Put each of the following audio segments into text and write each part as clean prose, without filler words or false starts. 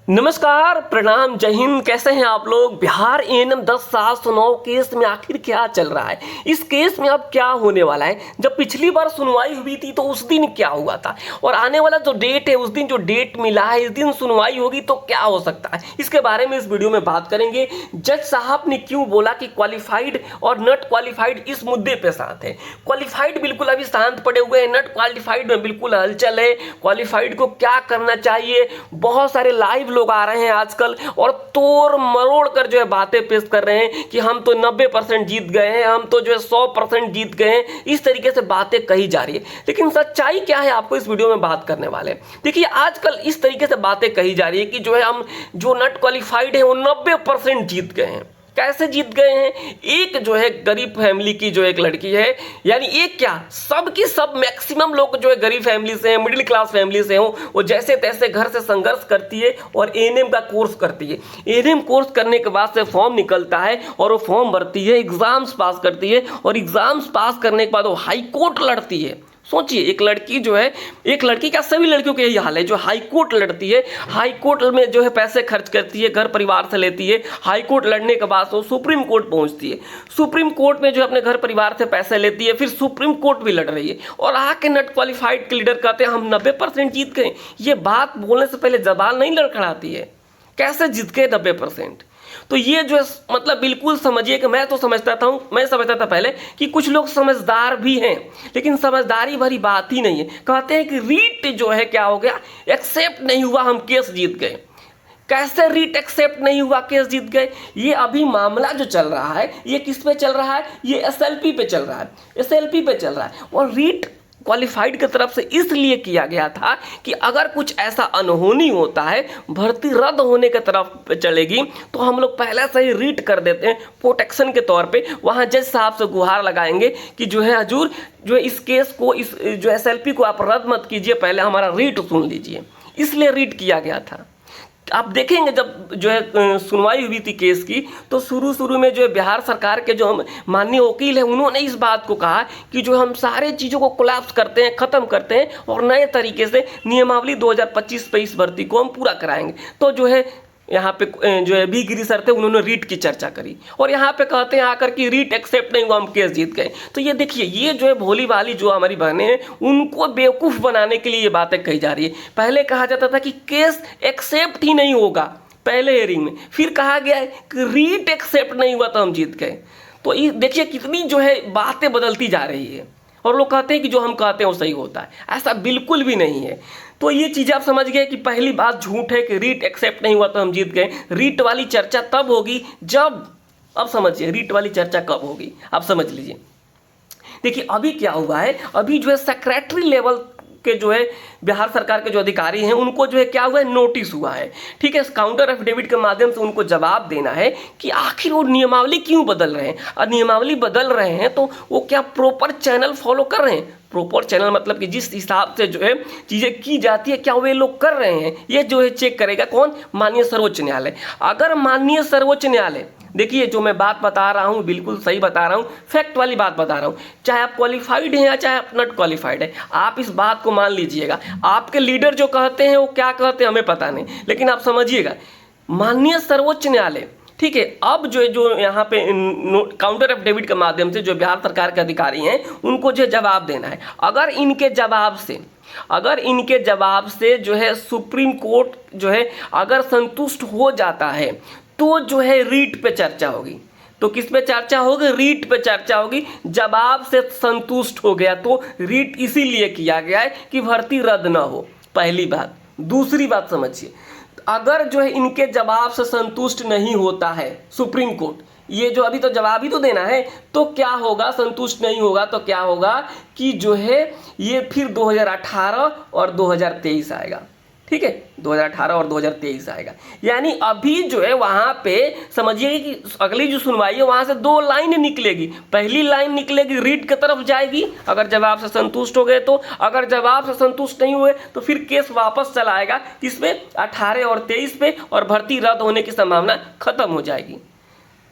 नमस्कार, प्रणाम, जय हिंद। कैसे हैं आप लोग। बिहार एएनएम 10/709 केस में आखिर क्या चल रहा है, इस केस में अब क्या होने वाला है। जब पिछली बार सुनवाई हुई थी तो उस दिन क्या हुआ था, और आने वाला जो डेट है, उस दिन जो डेट मिला है, इस दिन सुनवाई होगी तो क्या हो सकता है, इसके बारे में इस वीडियो में बात करेंगे। जज साहब ने क्यों बोला कि क्वालिफाइड और नॉट क्वालिफाइड इस मुद्दे पे शांत है। क्वालिफाइड बिल्कुल अभी शांत पड़े हुए हैं, नॉट क्वालिफाइड में बिल्कुल हलचल है। क्वालिफाइड को क्या करना चाहिए, बहुत सारे लाइव लोग आ रहे हैं आजकल और तोड़ मरोड़ कर जो है बातें पेश कर रहे हैं कि हम तो 90% जीत गए हैं, हम तो जो है 100% जीत गए हैं। इस तरीके से बातें कही जा रही है, लेकिन सच्चाई क्या है आपको इस वीडियो में बात करने वाले हैं। देखिए, आजकल इस तरीके से बातें कही जा रही है कि जो है हम जो नॉट क्वालिफाइड है वो 90% जीत गए हैं। कैसे जीत गए हैं। एक जो है गरीब फैमिली की जो एक लड़की है, यानी एक क्या, सब की सब मैक्सिमम लोग जो है गरीब फैमिली से हैं, मिडिल क्लास फैमिली से हो, वो जैसे तैसे घर से संघर्ष करती है और एएनएम का कोर्स करती है। एएनएम कोर्स करने के बाद से फॉर्म निकलता है और वो फॉर्म भरती है, एग्जाम्स पास करती है और एग्जाम्स पास करने के बाद वो हाई कोर्ट लड़ती है। सोचिए, एक लड़की जो है, एक लड़की क्या, सभी लड़कियों के यही हाल है, जो हाई कोर्ट लड़ती है, हाई कोर्ट में जो है पैसे खर्च करती है, घर परिवार से लेती है, हाई कोर्ट लड़ने के बाद वो सुप्रीम कोर्ट पहुंचती है, सुप्रीम कोर्ट में जो है अपने घर परिवार से पैसे लेती है, फिर सुप्रीम कोर्ट भी लड़ रही है और आके नॉट क्वालिफाइड के लीडर कहते हैं हम 90% जीत गए। ये बात बोलने से पहले जबान नहीं लड़खड़ाती है, कैसे जीत गए 90%। तो ये जो है मतलब बिल्कुल समझिए कि मैं समझता था पहले कि कुछ लोग समझदार भी हैं, लेकिन समझदारी भरी बात ही नहीं है। कहते हैं कि रीट जो है क्या हो गया, एक्सेप्ट नहीं हुआ, हम केस जीत गए। कैसे रीट एक्सेप्ट नहीं हुआ, केस जीत गए। ये अभी मामला जो चल रहा है ये किस पे चल रहा है, ये एसएलपी पे चल रहा है, एसएलपी पे चल रहा है। और रीट क्वालिफाइड की तरफ से इसलिए किया गया था कि अगर कुछ ऐसा अनहोनी होता है, भर्ती रद्द होने की तरफ चलेगी, तो हम लोग पहले से ही रीट कर देते हैं प्रोटेक्शन के तौर पे। वहाँ जज साहब से गुहार लगाएंगे कि जो है हजूर, जो है इस केस को, इस जो एसएलपी को आप रद्द मत कीजिए, पहले हमारा रीट सुन लीजिए। इसलिए रीट किया गया था। आप देखेंगे जब जो है सुनवाई हुई थी केस की, तो शुरू में जो है बिहार सरकार के जो माननीय वकील है, उन्होंने इस बात को कहा कि जो हम सारे चीज़ों को कोलैप्स करते हैं, ख़त्म करते हैं और नए तरीके से नियमावली 2025 पे इस भर्ती को हम पूरा कराएंगे। तो जो है यहाँ पे जो है बी गिरी सर थे, उन्होंने रीट की चर्चा करी और यहाँ पे कहते हैं आकर कि रीट एक्सेप्ट नहीं हुआ, हम केस जीत गए। तो ये देखिए, ये जो है भोली भाली जो हमारी बहनें हैं, उनको बेवकूफ़ बनाने के लिए ये बातें कही जा रही है। पहले कहा जाता था कि केस एक्सेप्ट ही नहीं होगा पहले हियरिंग में, फिर कहा गया है कि रीट एक्सेप्ट नहीं हुआ तो हम जीत गए। तो ये देखिए कितनी जो है बातें बदलती जा रही है और लोग कहते हैं कि जो हम कहते हैं वो सही होता है। ऐसा बिल्कुल भी नहीं है। तो ये चीज़ आप समझ गए कि पहली बात झूठ है कि रीट एक्सेप्ट नहीं हुआ तो हम जीत गए। रीट वाली चर्चा तब होगी जब, अब समझिए रीट वाली चर्चा कब होगी, आप समझ लीजिए। देखिए अभी क्या हुआ है, अभी जो है सेक्रेटरी लेवल के जो है बिहार सरकार के जो अधिकारी हैं, उनको जो है क्या हुआ है, नोटिस हुआ है। ठीक है, काउंटर एफिडेविट के माध्यम से उनको जवाब देना है कि आखिर वो नियमावली क्यों बदल रहे हैं। और नियमावली बदल रहे हैं तो वो क्या प्रॉपर चैनल फॉलो कर रहे हैं। प्रॉपर चैनल मतलब कि जिस हिसाब से जो है चीज़ें की जाती है, क्या वे लोग कर रहे हैं, ये जो है चेक करेगा कौन, माननीय सर्वोच्च न्यायालय। अगर माननीय सर्वोच्च न्यायालय, देखिए जो मैं बात बता रहा हूँ बिल्कुल सही बता रहा हूँ, फैक्ट वाली बात बता रहा हूँ, चाहे आप क्वालिफाइड हैं या चाहे आप नॉट क्वालिफाइड है, आप इस बात को मान लीजिएगा। आपके लीडर जो कहते हैं वो क्या कहते हैं हमें पता नहीं, लेकिन आप समझिएगा माननीय सर्वोच्च न्यायालय, ठीक है, अब जो यहाँ पे काउंटर एफिडेविट के माध्यम से जो बिहार सरकार के अधिकारी हैं, उनको जो जवाब देना है। अगर इनके जवाब से जो है सुप्रीम कोर्ट जो है अगर संतुष्ट हो जाता है, तो जो है रीट पे चर्चा होगी। तो किस पे चर्चा होगी, रीट पे चर्चा होगी। जवाब से संतुष्ट हो गया तो रीट इसीलिए किया गया है कि भर्ती रद्द ना हो, पहली बात। दूसरी बात समझिए, अगर जो है इनके जवाब से संतुष्ट नहीं होता है सुप्रीम कोर्ट, ये जो अभी तो जवाब ही तो देना है, तो क्या होगा, संतुष्ट नहीं होगा तो क्या होगा कि जो है ये फिर 2018 और 2023 आएगा। ठीक है, 2018 और 2023 आएगा। यानी अभी जो है वहाँ पे समझिए कि अगली जो सुनवाई है वहाँ से दो लाइन निकलेगी। पहली लाइन निकलेगी रीट की तरफ जाएगी, अगर जवाब से संतुष्ट हो गए तो, अगर जवाब से संतुष्ट नहीं हुए तो फिर केस वापस चला आएगा किसपे, 18 और 23 पे, और भर्ती रद्द होने की संभावना खत्म हो जाएगी।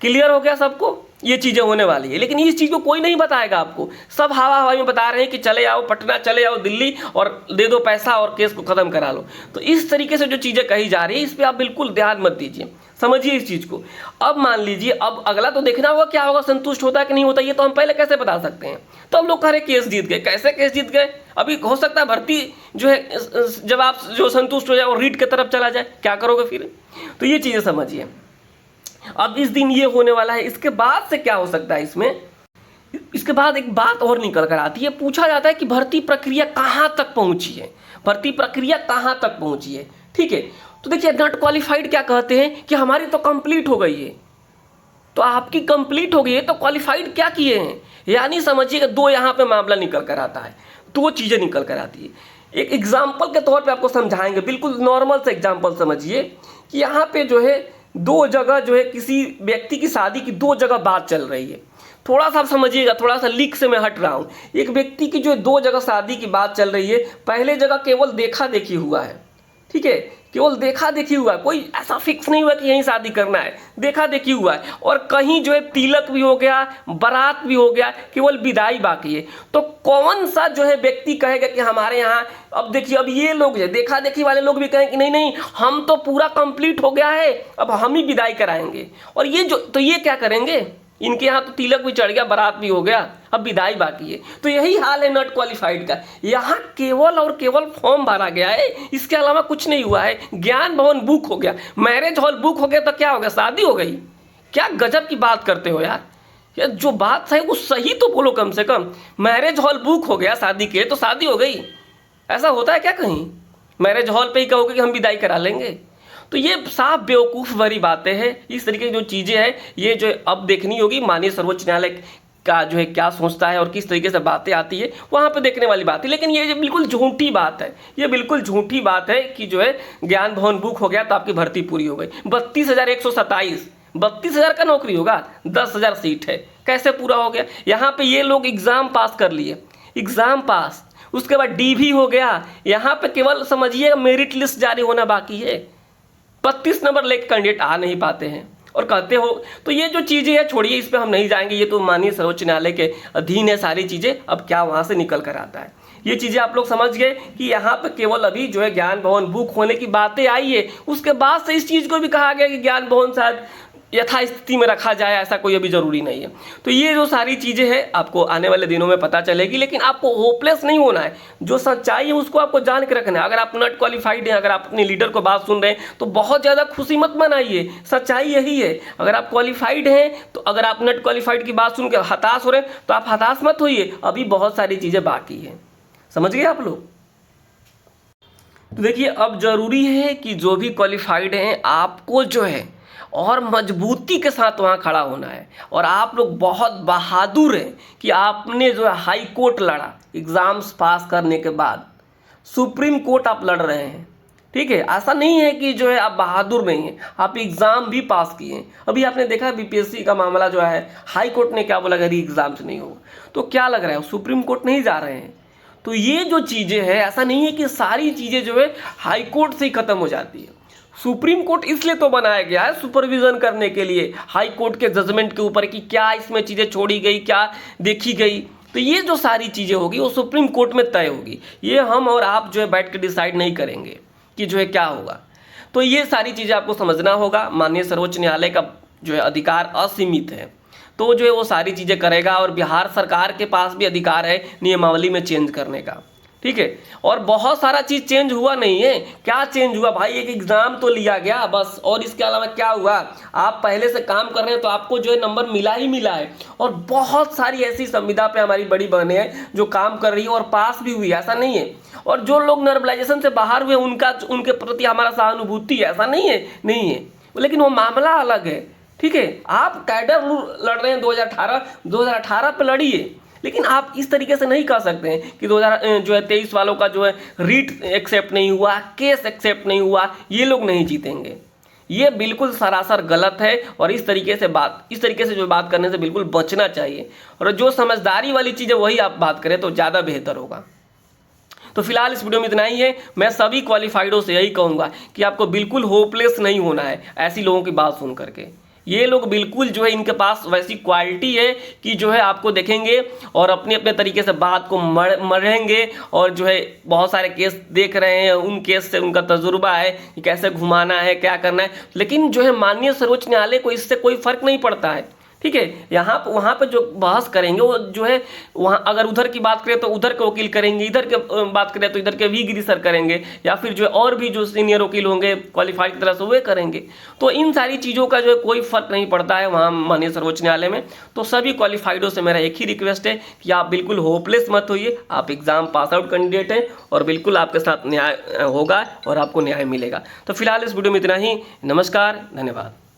क्लियर हो गया सबको। ये चीज़ें होने वाली है, लेकिन इस चीज़ को कोई नहीं बताएगा आपको। सब हवा हवाई में बता रहे हैं कि चले आओ पटना, चले आओ दिल्ली और दे दो पैसा और केस को ख़त्म करा लो। तो इस तरीके से जो चीज़ें कही जा रही है इस पर आप बिल्कुल ध्यान मत दीजिए, समझिए इस चीज़ को। अब मान लीजिए अब अगला तो देखना होगा क्या होगा, संतुष्ट होता है कि नहीं होता, ये तो हम पहले कैसे बता सकते हैं। तो हम लोग कह रहे केस जीत गए, कैसे केस जीत गए? अभी हो सकता है भर्ती जो है जब आप जो संतुष्ट हो जाए और रीट की तरफ चला जाए, क्या करोगे फिर? तो ये चीज़ें समझिए। अब इस दिन ये होने वाला है, इसके बाद से क्या हो सकता है इसमें, इसके बाद एक बात और निकल कर आती है, पूछा जाता है कि भर्ती प्रक्रिया कहाँ तक पहुंची है, भर्ती प्रक्रिया कहाँ तक पहुंची है। ठीक है, तो देखिए नॉट क्वालिफाइड क्या कहते हैं कि हमारी तो कंप्लीट हो गई है। तो आपकी कंप्लीट हो गई है तो क्वालिफाइड क्या किए हैं, यानी समझिएगा दो यहाँ पे मामला निकल कर आता है, दो चीज़ें निकल कर आती है। एक एग्जाम्पल के तौर पे आपको समझाएंगे, बिल्कुल नॉर्मल से एग्जाम्पल समझिए कि यहाँ पे जो है दो जगह जो है किसी व्यक्ति की शादी की दो जगह बात चल रही है। थोड़ा सा आप समझिएगा, थोड़ा सा लीक से मैं हट रहा हूँ। एक व्यक्ति की जो दो जगह शादी की बात चल रही है, पहले जगह केवल देखा देखी हुआ है, ठीक है, केवल देखा देखी हुआ है, कोई ऐसा फिक्स नहीं हुआ कि यहीं शादी करना है, देखा देखी हुआ है। और कहीं जो है तिलक भी हो गया, बारात भी हो गया, केवल विदाई बाकी है। तो कौन सा जो है व्यक्ति कहेगा कि हमारे यहाँ, अब देखिए अब ये लोग है देखा देखी वाले लोग भी कहें कि नहीं नहीं हम तो पूरा कंप्लीट हो गया है, अब हम ही विदाई कराएंगे। और ये जो, तो ये क्या करेंगे, इनके यहाँ तो तिलक भी चढ़ गया, बारात भी हो गया, अब विदाई बाकी है। तो यही हाल है नॉट क्वालिफाइड का, यहाँ केवल और केवल फॉर्म भरा गया है, इसके अलावा कुछ नहीं हुआ है। ज्ञान भवन बुक हो गया, मैरिज हॉल बुक हो गया, तो क्या हो गया, शादी हो गई। क्या गजब की बात करते हो यार, जो बात है वो सही तो बोलो कम से कम। मैरिज हॉल बुक हो गया शादी के, तो शादी हो गई, ऐसा होता है क्या कहीं? मैरिज हॉल पे ही कहोगे कि हम विदाई करा लेंगे? तो ये साफ बेवकूफ़ भरी बातें हैं। इस तरीके की जो चीज़ें हैं ये जो अब देखनी होगी, माननीय सर्वोच्च न्यायालय का जो है क्या सोचता है और किस तरीके से बातें आती है, वहाँ पे देखने वाली बात है। लेकिन ये बिल्कुल झूठी बात है, ये बिल्कुल झूठी बात है कि जो है ज्ञान भवन बुक हो गया तो आपकी भर्ती पूरी हो गई। 32,127, 32,000 का नौकरी होगा, 10,000 सीट है, कैसे पूरा हो गया? यहाँ पे ये लोग एग्ज़ाम पास कर लिए, एग्ज़ाम पास, उसके बाद DV हो गया, यहाँ पे केवल समझिए मेरिट लिस्ट जारी होना बाकी है। 32 नंबर लेके कैंडिडेट आ नहीं पाते हैं और कहते हो। तो ये जो चीज़ें हैं छोड़िए, इस पे हम नहीं जाएंगे, ये तो माननीय सर्वोच्च न्यायालय के अधीन है सारी चीज़ें। अब क्या वहाँ से निकल कर आता है, ये चीज़ें आप लोग समझ गए कि यहाँ पे केवल अभी जो है ज्ञान भवन बुक होने की बातें आई है, उसके बाद से इस चीज़ को भी कहा गया कि ज्ञान भवन शायद यथास्थिति में रखा जाए, ऐसा कोई अभी ज़रूरी नहीं है। तो ये जो सारी चीज़ें हैं आपको आने वाले दिनों में पता चलेगी, लेकिन आपको होपलेस नहीं होना है, जो सच्चाई है उसको आपको जान के रखना है। अगर आप नॉट क्वालिफाइड हैं, अगर आप अपने लीडर को बात सुन रहे हैं तो बहुत ज़्यादा खुशी मत मनाइए, सच्चाई यही है। अगर आप क्वालिफाइड हैं तो अगर आप नॉट क्वालिफाइड की बात सुन के हताश हो रहे हैं तो आप हताश मत होइए, अभी बहुत सारी चीज़ें बाकी हैं। समझ गए आप लोग? तो देखिए अब ज़रूरी है कि जो भी क्वालिफाइड हैं आपको जो है और मजबूती के साथ वहाँ खड़ा होना है। और आप लोग बहुत बहादुर हैं कि आपने जो है हाई कोर्ट लड़ा, एग्ज़ाम्स पास करने के बाद सुप्रीम कोर्ट आप लड़ रहे हैं, ठीक है। ऐसा नहीं है कि जो है आप बहादुर नहीं हैं, आप एग्ज़ाम भी पास किए हैं। अभी आपने देखा BPSC का मामला जो है, हाई कोर्ट ने क्या बोला, अगर एग्ज़ाम से नहीं होगा तो क्या लग रहा है सुप्रीम कोर्ट नहीं जा रहे हैं। तो ये जो चीज़ें हैं, ऐसा नहीं है कि सारी चीज़ें जो है हाई कोर्ट से ही ख़त्म हो जाती है। सुप्रीम कोर्ट इसलिए तो बनाया गया है सुपरविज़न करने के लिए हाई कोर्ट के जजमेंट के ऊपर कि क्या इसमें चीज़ें छोड़ी गई, क्या देखी गई। तो ये जो सारी चीज़ें होगी वो सुप्रीम कोर्ट में तय होगी, ये हम और आप जो है बैठ के डिसाइड नहीं करेंगे कि जो है क्या होगा। तो ये सारी चीज़ें आपको समझना होगा। माननीय सर्वोच्च न्यायालय का जो है अधिकार असीमित है, तो जो है वो सारी चीज़ें करेगा। और बिहार सरकार के पास भी अधिकार है नियमावली में चेंज करने का, ठीक है। और बहुत सारा चीज़ चेंज हुआ नहीं है। क्या चेंज हुआ भाई, एक एग्ज़ाम तो लिया गया बस, और इसके अलावा क्या हुआ? आप पहले से काम कर रहे हैं तो आपको जो है नंबर मिला ही मिला है। और बहुत सारी ऐसी संविदा पे हमारी बड़ी बहनें हैं जो काम कर रही है और पास भी हुई, ऐसा नहीं है। और जो लोग नॉर्मलाइजेशन से बाहर हुए उनके प्रति हमारा सहानुभूति है, ऐसा नहीं है, नहीं है, लेकिन वो मामला अलग है, ठीक है। आप कैडर लड़ रहे हैं 2018 पे लड़िए, लेकिन आप इस तरीके से नहीं कह सकते हैं कि 2023 वालों का जो है रीट एक्सेप्ट नहीं हुआ, केस एक्सेप्ट नहीं हुआ, ये लोग नहीं जीतेंगे। ये बिल्कुल सरासर गलत है। और इस तरीके से जो बात करने से बिल्कुल बचना चाहिए। और जो समझदारी वाली चीज़ है वही आप बात करें तो ज़्यादा बेहतर होगा। तो फिलहाल इस वीडियो में इतना ही है। मैं सभी क्वालिफाइडों से यही कहूँगा कि आपको बिल्कुल होपलेस नहीं होना है ऐसी लोगों की बात सुन करके। ये लोग बिल्कुल जो है इनके पास वैसी क्वालिटी है कि जो है आपको देखेंगे और अपने अपने तरीके से बात को मढ़ेंगे और जो है बहुत सारे केस देख रहे हैं, उन केस से उनका तजुर्बा है कि कैसे घुमाना है, क्या करना है। लेकिन जो है माननीय सर्वोच्च न्यायालय को इससे कोई फर्क नहीं पड़ता है। ठीक है, यहाँ वहाँ पे जो बहस करेंगे वो जो है वहाँ अगर उधर की बात करें तो उधर के वकील करेंगे, इधर के बात करें तो इधर के वी गिरी सर करेंगे, या फिर जो है और भी जो सीनियर वकील होंगे क्वालिफाइड की तरह से वे करेंगे। तो इन सारी चीज़ों का जो है कोई फर्क नहीं पड़ता है वहाँ माननीय सर्वोच्च न्यायालय में। तो सभी क्वालिफाइडों से मेरा एक ही रिक्वेस्ट है कि आप बिल्कुल होपलेस मत होइए, आप एग्जाम पास आउट कैंडिडेट हैं और बिल्कुल आपके साथ न्याय होगा और आपको न्याय मिलेगा। तो फिलहाल इस वीडियो में इतना ही। नमस्कार, धन्यवाद।